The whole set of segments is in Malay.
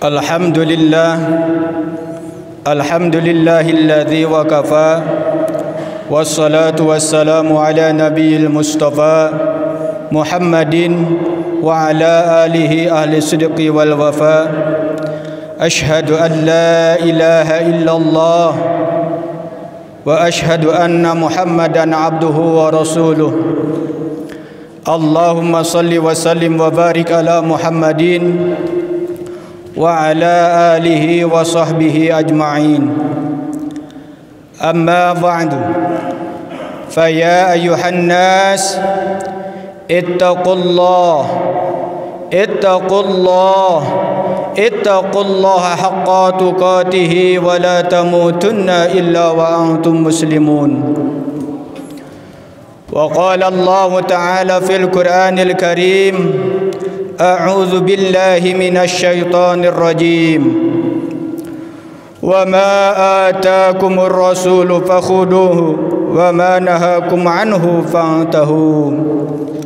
Alhamdulillah Alhamdulillahilladzi wa kafa wassalatu wassalamu ala nabiyil mustafa Muhammadin wa ala alihi ahli sidqi wal wafa. Ashhadu an la ilaha illallah wa ashhadu anna Muhammadan abduhu wa rasuluh. Allahumma salli wa sallim wa barik ala Muhammadin wa ala alihi wa sahbihi ajma'in. Amma ba'du, faya ayuhan nas ittaqullaha haqqa tuqatih wa la tamutunna illa wa antum muslimun. Wa qala Allah ta'ala fil Qur'anil Karim, a'udzu billahi minasy syaithanir rajim. Wa ma ataakumur rasulu fakhuduhu wa ma nahakum anhu fantahu.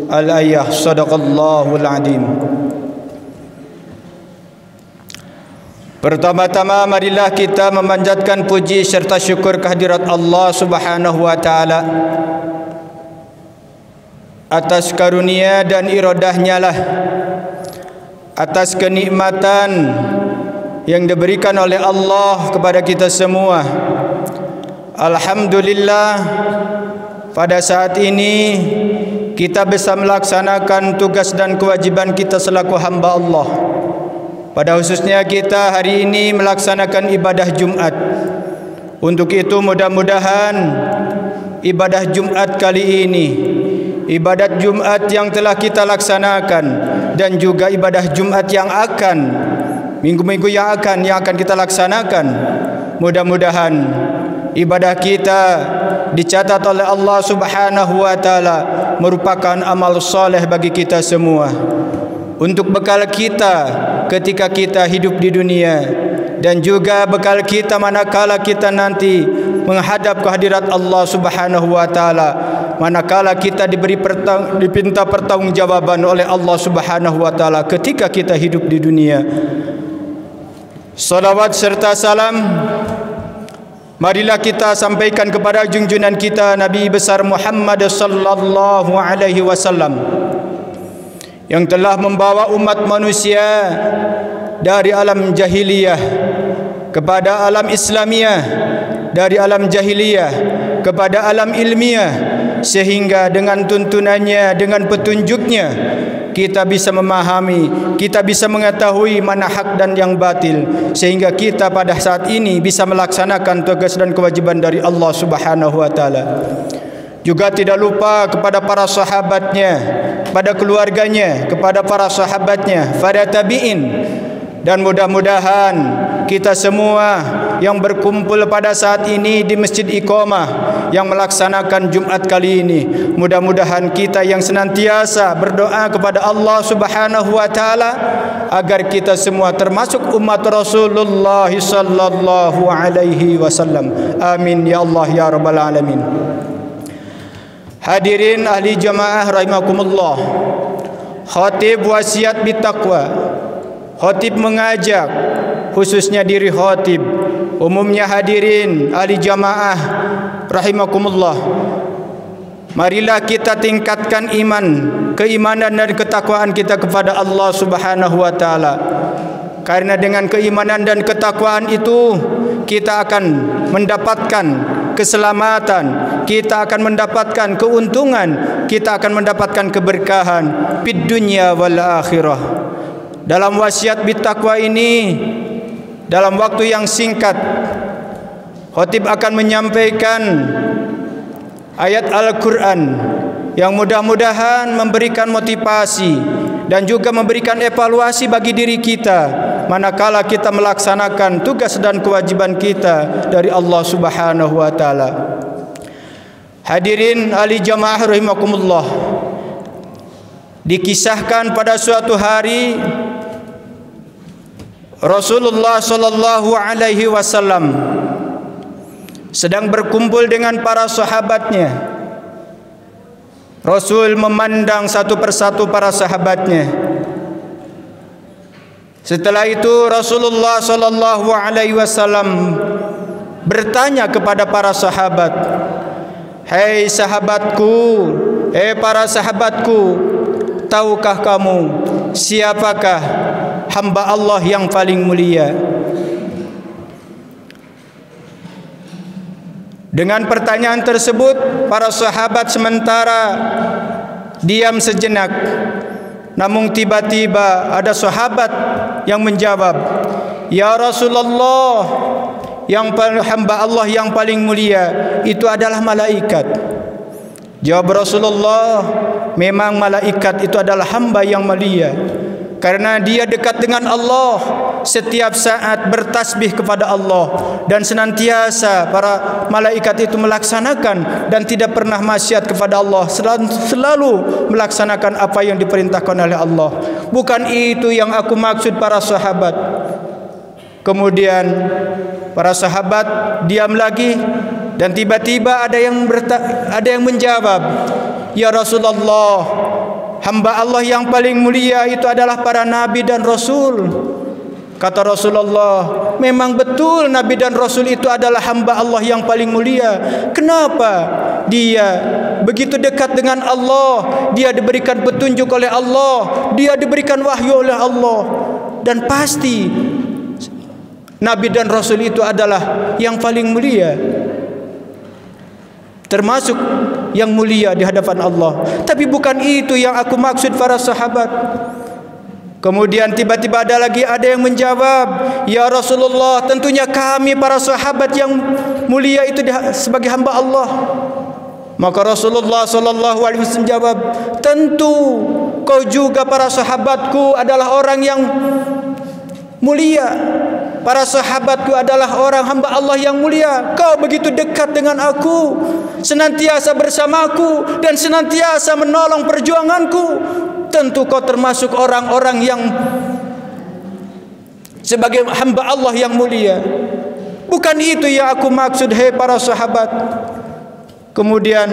Al-ayah. Shadaqallahul azim. Pertama-tama marilah kita memanjatkan puji serta syukur kehadirat Allah Subhanahu wa taala atas karunia dan iradahnya lah, atas kenikmatan yang diberikan oleh Allah kepada kita semua. Alhamdulillah, pada saat ini kita bisa melaksanakan tugas dan kewajiban kita selaku hamba Allah. Pada khususnya kita hari ini melaksanakan ibadah Jumat. Untuk itu mudah-mudahan ibadah Jumat kali ini, ibadat Jumat yang telah kita laksanakan dan juga ibadah Jumat yang akan, minggu-minggu yang akan kita laksanakan, mudah-mudahan ibadah kita dicatat oleh Allah Subhanahu wa taala merupakan amal soleh bagi kita semua, untuk bekal kita ketika kita hidup di dunia dan juga bekal kita manakala kita nanti menghadap kehadirat Allah Subhanahu wa taala, manakala kita dipinta pertanggungjawaban oleh Allah Subhanahu wa taala ketika kita hidup di dunia. Salawat serta salam marilah kita sampaikan kepada junjungan kita Nabi besar Muhammad sallallahu alaihi wasallam, yang telah membawa umat manusia dari alam jahiliyah kepada alam Islamiyah, dari alam jahiliyah kepada alam ilmiah, sehingga dengan tuntunannya, dengan petunjuknya kita bisa memahami, kita bisa mengetahui mana hak dan yang batil, sehingga kita pada saat ini bisa melaksanakan tugas dan kewajiban dari Allah Subhanahu wa taala. Juga tidak lupa kepada para sahabatnya, pada keluarganya, kepada para sahabatnya, para tabi'in, dan mudah-mudahan kita semua yang berkumpul pada saat ini di Masjid Iqamah yang melaksanakan Jumat kali ini, mudah-mudahan kita yang senantiasa berdoa kepada Allah Subhanahu wa taala agar kita semua termasuk umat Rasulullah sallallahu alaihi wasallam. Amin ya Allah ya rabbal alamin. Hadirin ahli jamaah rahimakumullah, khatib wasiat bitaqwa, khatib mengajak, khususnya diri khatib, umumnya hadirin ahli jamaah rahimakumullah, marilah kita tingkatkan iman, keimanan dan ketakwaan kita kepada Allah Subhanahu wa taala. Karena dengan keimanan dan ketakwaan itu kita akan mendapatkan keselamatan, kita akan mendapatkan keuntungan, kita akan mendapatkan keberkahan fid dunya wal akhirah. Dalam wasiat bitaqwa ini, dalam waktu yang singkat, khatib akan menyampaikan ayat Al-Quran yang mudah-mudahan memberikan motivasi dan juga memberikan evaluasi bagi diri kita manakala kita melaksanakan tugas dan kewajiban kita dari Allah Subhanahu wa taala. Hadirin ahli jamaah rahimakumullah, dikisahkan pada suatu hari Rasulullah sallallahu alaihi wasallam sedang berkumpul dengan para sahabatnya. Rasul memandang satu persatu para sahabatnya. Setelah itu Rasulullah sallallahu alaihi wasallam bertanya kepada para sahabat, "Hei sahabatku, para sahabatku, tahukah kamu siapakah hamba Allah yang paling mulia?" Dengan pertanyaan tersebut, para sahabat sementara diam sejenak. Namun tiba-tiba ada sahabat yang menjawab, "Ya Rasulullah, yang hamba Allah yang paling mulia itu adalah malaikat." Jawab Rasulullah, "Memang malaikat itu adalah hamba yang mulia, karena dia dekat dengan Allah, setiap saat bertasbih kepada Allah, dan senantiasa para malaikat itu melaksanakan dan tidak pernah maksiat kepada Allah, selalu melaksanakan apa yang diperintahkan oleh Allah." Bukan itu yang aku maksud para sahabat. Kemudian para sahabat diam lagi, dan tiba-tiba ada yang menjawab, "Ya Rasulullah, hamba Allah yang paling mulia itu adalah para nabi dan rasul." Kata Rasulullah, "Memang betul nabi dan rasul itu adalah hamba Allah yang paling mulia. Kenapa? Dia begitu dekat dengan Allah, dia diberikan petunjuk oleh Allah, dia diberikan wahyu oleh Allah, dan pasti nabi dan rasul itu adalah yang paling mulia, termasuk yang mulia di hadapan Allah. Tapi bukan itu yang aku maksud para sahabat." Kemudian tiba-tiba ada yang menjawab, "Ya Rasulullah, tentunya kami para sahabat yang mulia itu sebagai hamba Allah." Maka Rasulullah sallallahu alaihi wasallam jawab, "Tentu kau juga para sahabatku adalah orang yang mulia. Para sahabatku adalah orang hamba Allah yang mulia. Kau begitu dekat dengan aku, senantiasa bersamaku, dan senantiasa menolong perjuanganku. Tentu kau termasuk orang-orang yang sebagai hamba Allah yang mulia. Bukan itu yang aku maksud, hei para sahabat." Kemudian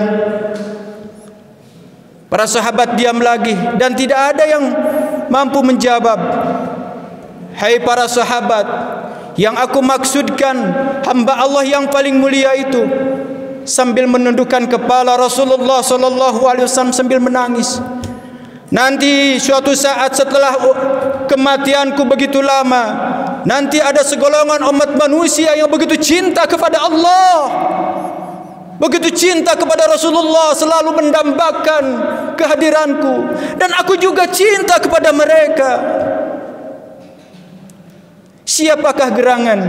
para sahabat diam lagi, dan tidak ada yang mampu menjawab, "Hai para sahabat, yang aku maksudkan hamba Allah yang paling mulia itu." Sambil menundukkan kepala, Rasulullah sallallahu alaihi wasallam sambil menangis, "Nanti suatu saat setelah kematianku begitu lama, nanti ada segolongan umat manusia yang begitu cinta kepada Allah, begitu cinta kepada Rasulullah, selalu mendambakan kehadiranku, dan aku juga cinta kepada mereka. Siapakah gerangan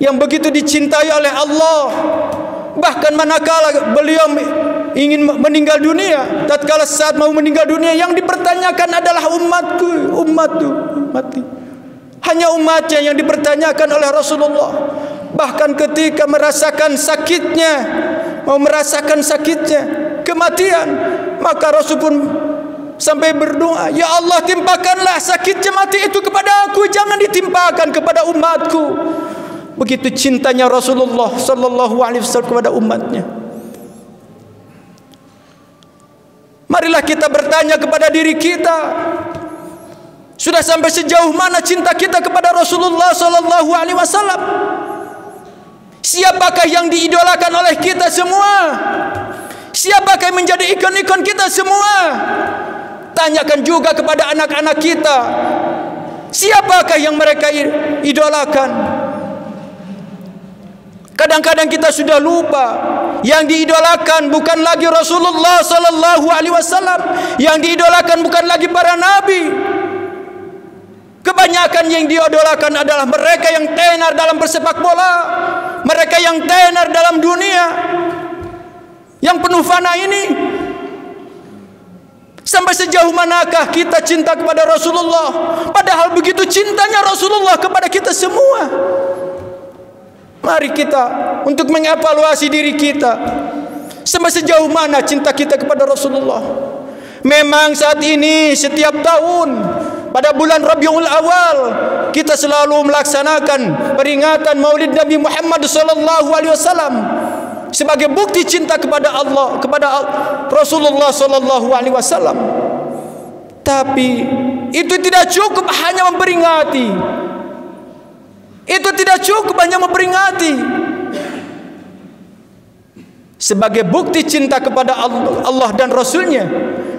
yang begitu dicintai oleh Allah, bahkan manakala beliau ingin meninggal dunia, tatkala saat mau meninggal dunia, yang dipertanyakan adalah umatku. Hanya umatnya yang dipertanyakan oleh Rasulullah. Bahkan ketika merasakan sakitnya kematian, maka Rasul pun sampai berdoa, "Ya Allah, timpakanlah sakitnya mati itu kepada aku, jangan ditimpakan kepada umatku." Begitu cintanya Rasulullah sallallahu alaihi wasallam kepada umatnya. Marilah kita bertanya kepada diri kita, sudah sampai sejauh mana cinta kita kepada Rasulullah sallallahu alaihi wasallam? Siapakah yang diidolakan oleh kita semua? Siapakah yang menjadi ikon-ikon kita semua? Tanyakan juga kepada anak-anak kita, siapakah yang mereka idolakan? Kadang-kadang kita sudah lupa, yang diidolakan bukan lagi Rasulullah sallallahu alaihi wasallam, yang diidolakan bukan lagi para nabi. Kebanyakan yang diidolakan adalah mereka yang tenar dalam bersepak bola, mereka yang tenar dalam dunia yang penuh fana ini. Sampai sejauh manakah kita cinta kepada Rasulullah, padahal begitu cintanya Rasulullah kepada kita semua. Mari kita untuk mengevaluasi diri kita, sampai sejauh mana cinta kita kepada Rasulullah. Memang saat ini setiap tahun pada bulan Rabiul Awal kita selalu melaksanakan peringatan Maulid Nabi Muhammad sallallahu alaihi wasallam sebagai bukti cinta kepada Allah, kepada Rasulullah sallallahu alaihi wasallam. Tapi itu tidak cukup hanya memperingati. Itu tidak cukup hanya memperingati. Sebagai bukti cinta kepada Allah dan Rasulnya,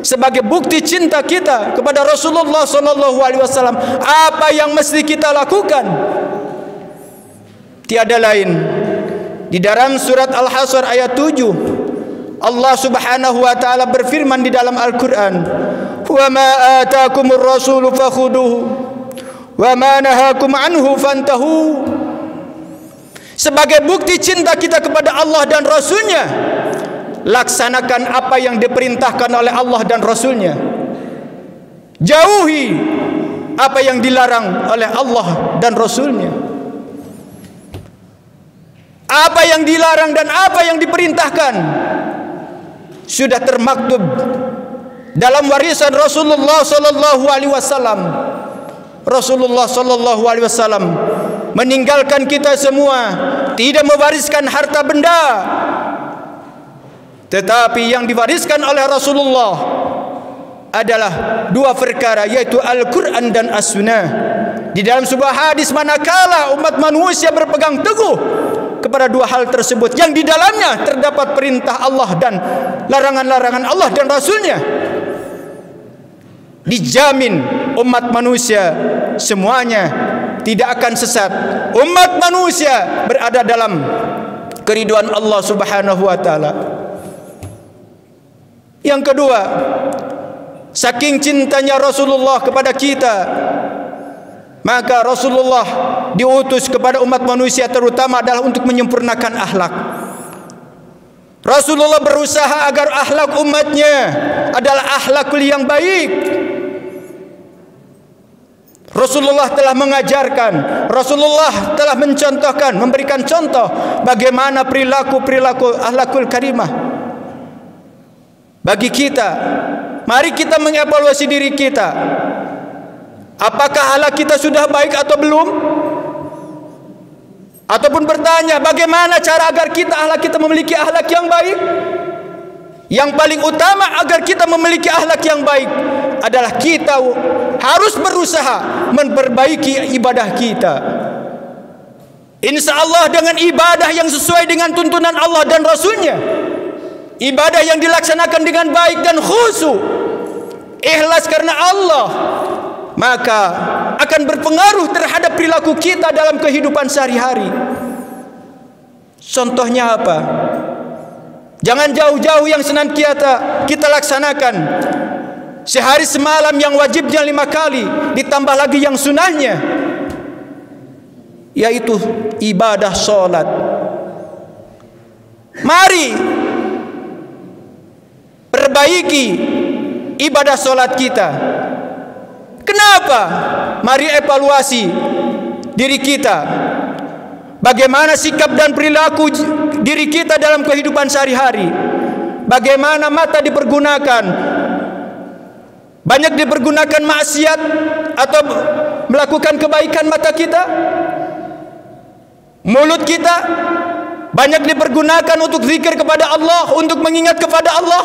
sebagai bukti cinta kita kepada Rasulullah SAW, apa yang mesti kita lakukan? Tiada lain. Di dalam surat Al-Hasr ayat 7, Allah Subhanahu wa taala berfirman di dalam Al-Qur'an, "Wa ma ataakumur rasulu fakhuduhu wa ma nahakum anhu fantahu." Sebagai bukti cinta kita kepada Allah dan Rasulnya, laksanakan apa yang diperintahkan oleh Allah dan Rasulnya. Jauhi apa yang dilarang oleh Allah dan Rasulnya. Apa yang dilarang dan apa yang diperintahkan sudah termaktub dalam warisan Rasulullah sallallahu alaihi wasallam. Rasulullah sallallahu alaihi wasallam meninggalkan kita semua tidak mewariskan harta benda, tetapi yang diwariskan oleh Rasulullah adalah dua perkara, yaitu Al-Quran dan As-Sunnah. Di dalam sebuah hadis, manakala umat manusia berpegang teguh kepada dua hal tersebut, yang di dalamnya terdapat perintah Allah dan larangan-larangan Allah dan Rasulnya, dijamin umat manusia semuanya tidak akan sesat. Umat manusia berada dalam keridhaan Allah Subhanahu wa taala. Yang kedua, saking cintanya Rasulullah kepada kita, maka Rasulullah diutus kepada umat manusia terutama adalah untuk menyempurnakan akhlak. Rasulullah berusaha agar akhlak umatnya adalah akhlakul yang baik. Rasulullah telah mengajarkan, Rasulullah telah mencontohkan, memberikan contoh bagaimana perilaku-perilaku akhlakul karimah bagi kita. Mari kita mengevaluasi diri kita. Apakah akhlak kita sudah baik atau belum? Ataupun bertanya, bagaimana cara agar akhlak kita memiliki akhlak yang baik? Yang paling utama agar kita memiliki akhlak yang baik adalah kita harus berusaha memperbaiki ibadah kita. Insya Allah dengan ibadah yang sesuai dengan tuntunan Allah dan Rasulnya, ibadah yang dilaksanakan dengan baik dan khusyuk, ikhlas karena Allah, maka akan berpengaruh terhadap perilaku kita dalam kehidupan sehari-hari. Contohnya apa? Jangan jauh-jauh yang senantiasa kita laksanakan. Sehari semalam yang wajibnya 5 kali, ditambah lagi yang sunahnya, yaitu ibadah sholat. Mari perbaiki ibadah sholat kita. Kenapa? Mari evaluasi diri kita. Bagaimana sikap dan perilaku diri kita dalam kehidupan sehari-hari? Bagaimana mata dipergunakan? Banyak dipergunakan maksiat atau melakukan kebaikan mata kita? Mulut kita banyak dipergunakan untuk zikir kepada Allah, untuk mengingat kepada Allah,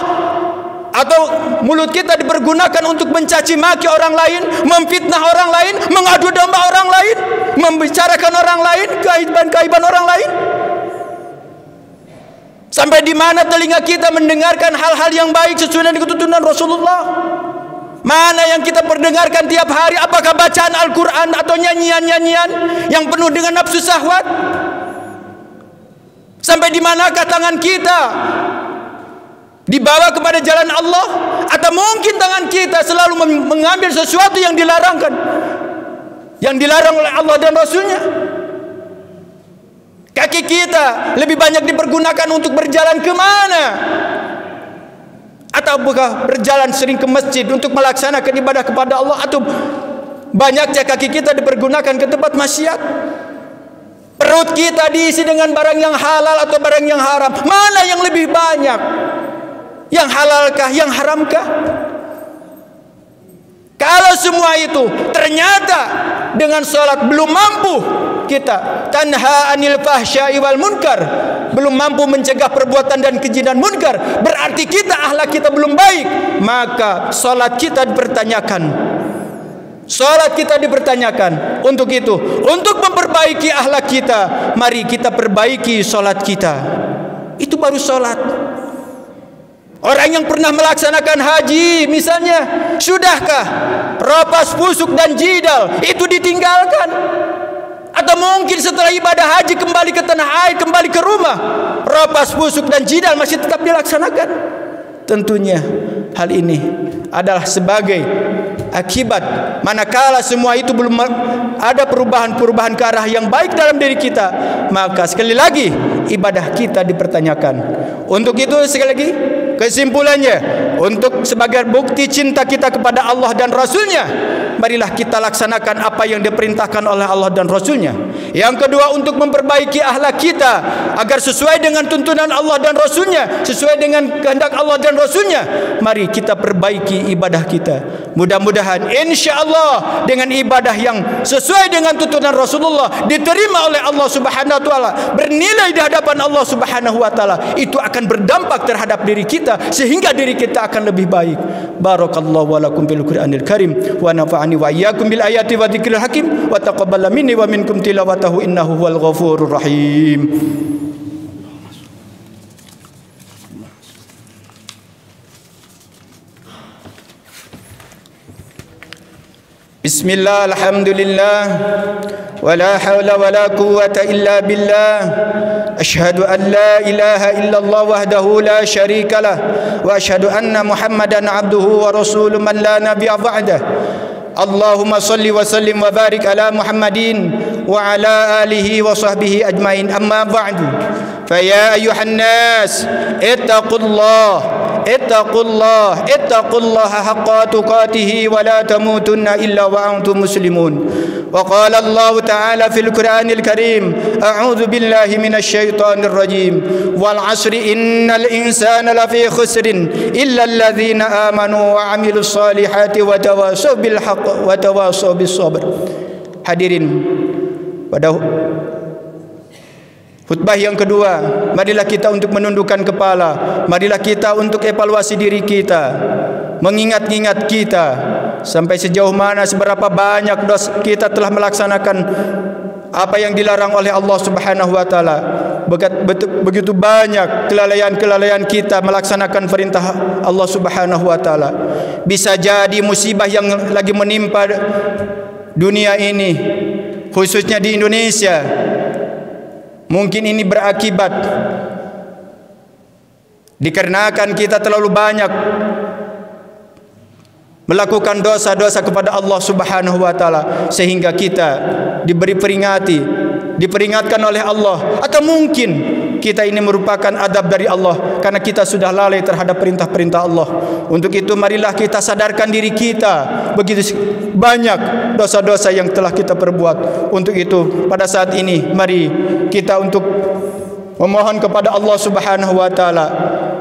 atau mulut kita dipergunakan untuk mencaci maki orang lain, memfitnah orang lain, mengadu domba orang lain, membicarakan orang lain, keaiban-keaiban orang lain? Sampai di mana telinga kita mendengarkan hal-hal yang baik sesuai dengan tuntunan Rasulullah? Mana yang kita perdengarkan tiap hari? Apakah bacaan Al-Quran atau nyanyian-nyanyian yang penuh dengan nafsu syahwat? Sampai di manakah tangan kita dibawa kepada jalan Allah? Atau mungkin tangan kita selalu mengambil sesuatu yang dilarangkan, yang dilarang oleh Allah dan Rasulnya? Kaki kita lebih banyak dipergunakan untuk berjalan ke mana? Atau bukan berjalan sering ke masjid untuk melaksanakan ibadah kepada Allah? Atau banyaknya kaki kita dipergunakan ke tempat maksiat? Perut kita diisi dengan barang yang halal atau barang yang haram? Mana yang lebih banyak? Yang halalkah, yang haramkah? Kalau semua itu ternyata dengan sholat belum mampu kita, tanha anil fahsya'i wal munkar, belum mampu mencegah perbuatan dan keji dan munkar, berarti kita akhlak kita belum baik, maka sholat kita dipertanyakan. Salat kita dipertanyakan. Untuk itu, untuk memperbaiki akhlak kita, mari kita perbaiki salat kita. Itu baru salat. Orang yang pernah melaksanakan haji misalnya, sudahkah rapas, pusuk dan jidal itu ditinggalkan? Atau mungkin setelah ibadah haji kembali ke tanah air, kembali ke rumah, rapas, pusuk dan jidal masih tetap dilaksanakan? Tentunya hal ini adalah sebagai akibat manakala semua itu belum ada perubahan-perubahan ke arah yang baik dalam diri kita, maka sekali lagi ibadah kita dipertanyakan. Untuk itu sekali lagi kesimpulannya, untuk sebagai bukti cinta kita kepada Allah dan Rasulnya, marilah kita laksanakan apa yang diperintahkan oleh Allah dan Rasulnya. Yang kedua, untuk memperbaiki akhlak kita agar sesuai dengan tuntunan Allah dan Rasulnya, sesuai dengan kehendak Allah dan Rasulnya, mari kita perbaiki ibadah kita. Mudah-mudahan insya-Allah dengan ibadah yang sesuai dengan tuntunan Rasulullah diterima oleh Allah Subhanahu wa taala, bernilai di hadapan Allah Subhanahu wa taala, itu akan berdampak terhadap diri kita sehingga diri kita akan lebih baik. Barakallahu wa lakum bil Qur'anil Karim wa nafa'ani wa iyyakum bil ayati wa dzikril hakim wa taqabbal minni wa minkum tilawatahu innahu huwal ghafurur rahim. Bismillah, alhamdulillah, wa la hawla wa la quwwata illa billah. Ashhadu an la ilaha illallah wahdahu la syarika lah, wa ashhadu anna Muhammadan abduhu wa rasuluhu man la nabiyya ba'dah. Allahumma salli wa sallim wa barik ala Muhammadin wa ala alihi wa sahbihi ajmain. Amma ba'du. Fa ya ayyuhan nas, ittaqullah ittaqullaha haqqa tuqatih wa la tamutunna illa wa antum muslimun. Wa qala Allah ta'ala fil Qur'anil Karim, a'udzu billahi minasy syaithanir rajim, wal 'asri innal insana lafi khusrin illa alladhina amanu wa 'amilus solihati wa tawassaw bil haqq wa tawassaw bis sabr. Hadirin, pada khutbah yang kedua, marilah kita untuk menundukkan kepala, marilah kita untuk evaluasi diri kita, mengingat-ingat kita sampai sejauh mana, seberapa banyak dosa kita telah melaksanakan apa yang dilarang oleh Allah Subhanahu wa taala. Begitu banyak kelalaian-kelalaian kita melaksanakan perintah Allah Subhanahu wa taala. Bisa jadi musibah yang lagi menimpa dunia ini, khususnya di Indonesia, mungkin ini berakibat dikarenakan kita terlalu banyak melakukan dosa-dosa kepada Allah Subhanahu wa taala, sehingga kita diperingatkan oleh Allah, atau mungkin kita ini merupakan adab dari Allah karena kita sudah lalai terhadap perintah-perintah Allah. Untuk itu marilah kita sadarkan diri kita, begitu banyak dosa-dosa yang telah kita perbuat. Untuk itu pada saat ini mari kita untuk memohon kepada Allah Subhanahu wa taala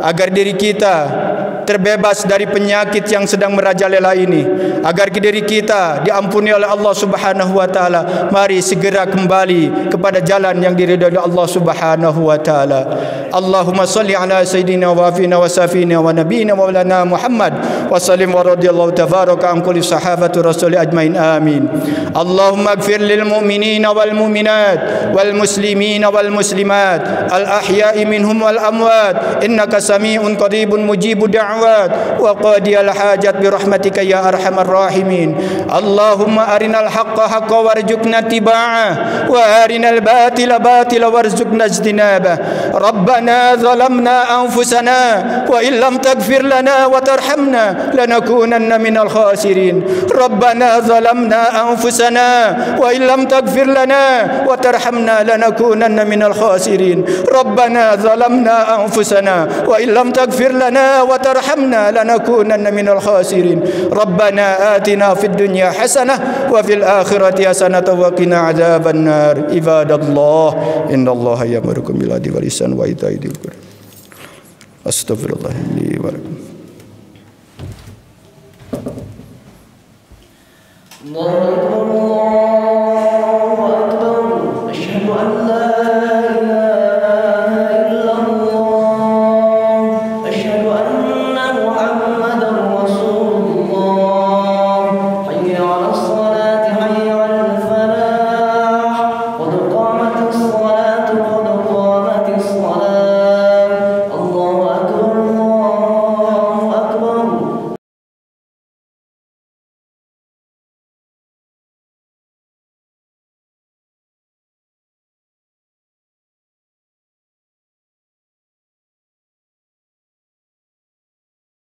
agar diri kita terbebas dari penyakit yang sedang merajalela ini, agar diri kita diampuni oleh Allah Subhanahu wa taala. Mari segera kembali kepada jalan yang diridhai Allah Subhanahu wa taala. Allahumma salli ala sayyidina wa afina wa safina wa nabiyina maulana Muhammad wa sallim wa radhiyallahu tabaraka an kulli sahabati rasul ajmain. Amin. Allahumma ighfir lil mu'minina wal mu'minat wal muslimina wal muslimat al ahya'i minhum wal amwat innaka sami'un qaribun mujibud da'wat wa qadiyal hajat bi rahmatika ya arhamar rahimin. Allahumma arinal haqqa haqqan warzuqna tiba'ah wa arinal batila batila warzuqna ijtinabah. Rabbana zalamna anfusana wa illam taghfir lana wa tarhamna lanakunanna minal khasirin. Rabbana zalamna anfusana wa illam taghfir lana wa tarhamna lanakunanna minal khasirin. Rabbana zalamna anfusana wa illam taghfir lana wa tarhamna lanakunanna minal khasirin. Rabbana atina fid dunya hasanah wa fil akhirati hasanah wa qina adzaban nar. Ibadallah, innallaha ya'murukum bil adli wal ihsan wa ita'i dzil qurba. Astaghfirullah li wa lakum.